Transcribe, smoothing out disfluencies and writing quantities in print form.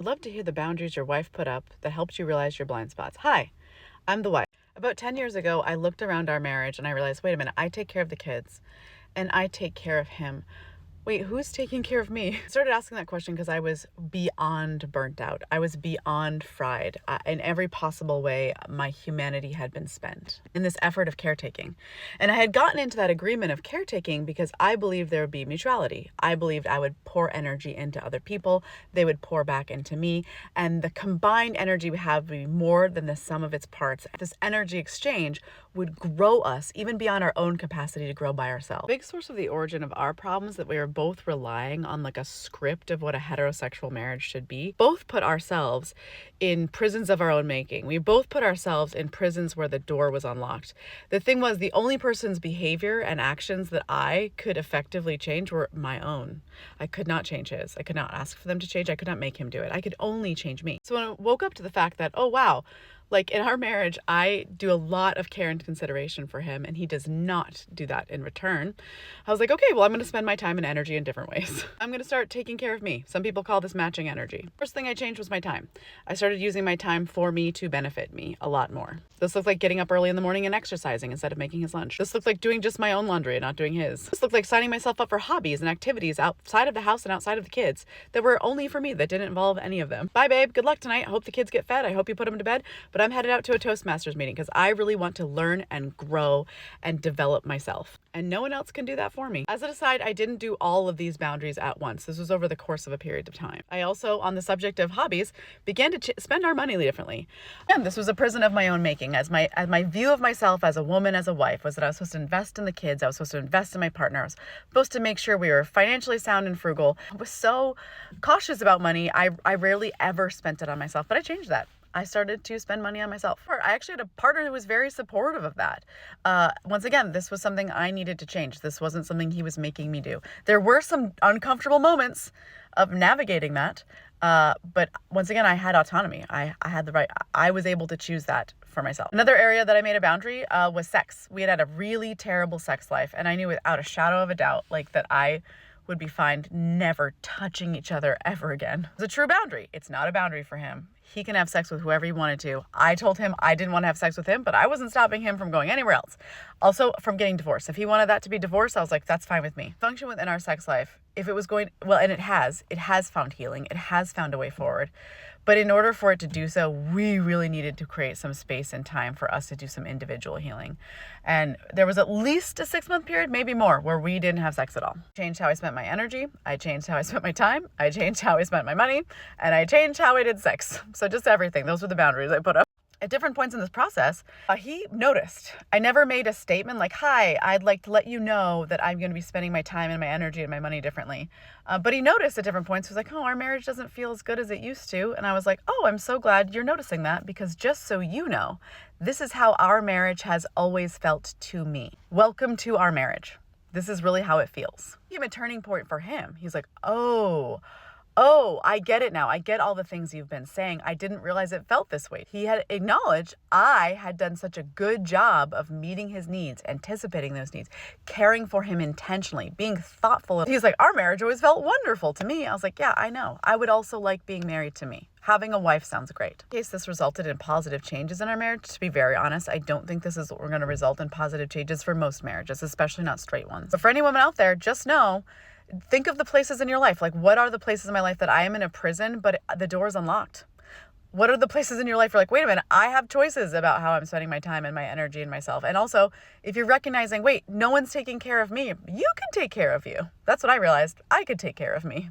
I'd love to hear the boundaries your wife put up that helped you realize your blind spots. Hi, I'm the wife. About 10 years ago, I looked around our marriage and I realized, wait a minute, I take care of the kids and I take care of him. Wait, who's taking care of me? I started asking that question because I was beyond burnt out. I was beyond fried. In every possible way, my humanity had been spent in this effort of caretaking. And I had gotten into that agreement of caretaking because I believed there would be mutuality. I believed I would pour energy into other people. They would pour back into me. And the combined energy we have would be more than the sum of its parts. This energy exchange would grow us even beyond our own capacity to grow by ourselves. Big source of the origin of our problems that we were both relying on like a script of what a heterosexual marriage should be. Both put ourselves in prisons of our own making. We both put ourselves in prisons where the door was unlocked. The thing was, the only person's behavior and actions that I could effectively change were my own. I could not change his. I could not ask for them to change. I could not make him do it. I could only change me. So when I woke up to the fact that, oh wow, like in our marriage, I do a lot of care and consideration for him, and he does not do that in return. I was like, okay, well, I'm going to spend my time and energy in different ways. I'm going to start taking care of me. Some people call this matching energy. First thing I changed was my time. I started using my time for me to benefit me a lot more. This looked like getting up early in the morning and exercising instead of making his lunch. This looked like doing just my own laundry and not doing his. This looked like signing myself up for hobbies and activities outside of the house and outside of the kids that were only for me, that didn't involve any of them. Bye, babe. Good luck tonight. I hope the kids get fed. I hope you put them to bed. But I'm headed out to a Toastmasters meeting because I really want to learn and grow and develop myself. And no one else can do that for me. As an aside, I didn't do all of these boundaries at once. This was over the course of a period of time. I also, on the subject of hobbies, began to spend our money differently. And this was a prison of my own making. As my view of myself as a woman, as a wife, was that I was supposed to invest in the kids. I was supposed to invest in my partner. I was supposed to make sure we were financially sound and frugal. I was so cautious about money. I rarely ever spent it on myself, but I changed that. I started to spend money on myself. I actually had a partner who was very supportive of that. Once again, this was something I needed to change. This wasn't something he was making me do. There were some uncomfortable moments of navigating that. But once again, I had autonomy. I had the right, I was able to choose that for myself. Another area that I made a boundary was sex. We had a really terrible sex life, and I knew without a shadow of a doubt, like, that I would be fine never touching each other ever again. It's a true boundary. It's not a boundary for him. He can have sex with whoever he wanted to. I told him I didn't want to have sex with him, but I wasn't stopping him from going anywhere else. Also, from getting divorced. If he wanted that to be divorced, I was like, that's fine with me. Function within our sex life, if it was going, well, and it has found healing. It has found a way forward. But in order for it to do so, we really needed to create some space and time for us to do some individual healing. And there was at least a 6-month period, maybe more, where we didn't have sex at all. I changed how I spent my energy. I changed how I spent my time. I changed how I spent my money. And I changed how I did sex. So just everything. Those were the boundaries I put up. At different points in this process, he noticed. I never made a statement like, hi, I'd like to let you know that I'm going to be spending my time and my energy and my money differently. But he noticed at different points. He was like, oh, our marriage doesn't feel as good as it used to. And I was like, oh, I'm so glad you're noticing that, because just so you know, this is how our marriage has always felt to me. Welcome to our marriage. This is really how it feels. It became a turning point for him. He's like, oh, I get it now. I get all the things you've been saying. I didn't realize it felt this way. He had acknowledged I had done such a good job of meeting his needs, anticipating those needs, caring for him intentionally, being thoughtful. He's like, our marriage always felt wonderful to me. I was like, yeah, I know. I would also like being married to me. Having a wife sounds great. In case this resulted in positive changes in our marriage, to be very honest, I don't think this is what we're going to result in positive changes for most marriages, especially not straight ones. But for any woman out there, just know, think of the places in your life. Like, what are the places in my life that I am in a prison, but the door is unlocked? What are the places in your life where, like, wait a minute, I have choices about how I'm spending my time and my energy and myself. And also, if you're recognizing, wait, no one's taking care of me, you can take care of you. That's what I realized. I could take care of me.